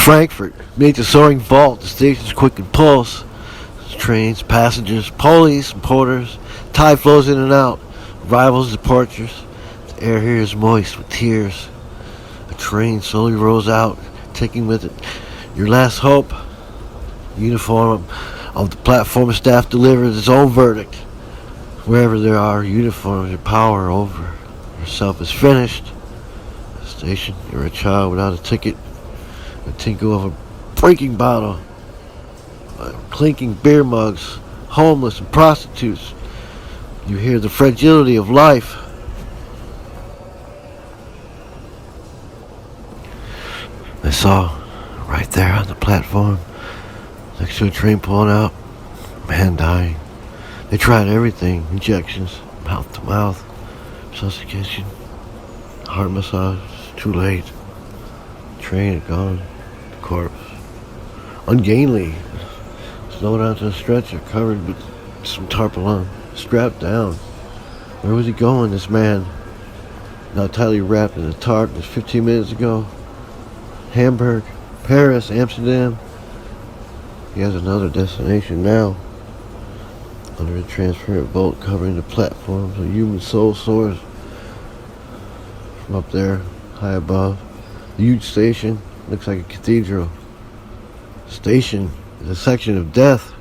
Frankfurt, beneath the soaring vault, the station's quickened pulse. Trains, passengers, police, and porters. Tide flows in and out. Arrivals, departures. The air here is moist with tears. A train slowly rolls out, taking with it your last hope. The uniform of the platform staff delivers its own verdict. Wherever there are uniforms, your power over yourself is finished. At the station, you're a child without a ticket. The tinkle of a breaking bottle. Clinking beer mugs, homeless and prostitutes. You hear the fragility of life. I saw right there on the platform, next to a train pulling out, a man dying. They tried everything, injections, mouth to mouth, resuscitation, heart massage, too late. The train had gone, the corpse. Ungainly. Snowed onto a stretcher, covered with some tarpaulin, strapped down. Where was he going, this man? Now tightly wrapped in a tarp just 15 minutes ago. Hamburg, Paris, Amsterdam. He has another destination now. Under a transparent vault covering the platforms, a human soul soars from up there, high above. The huge station looks like a cathedral. Station is a section of death.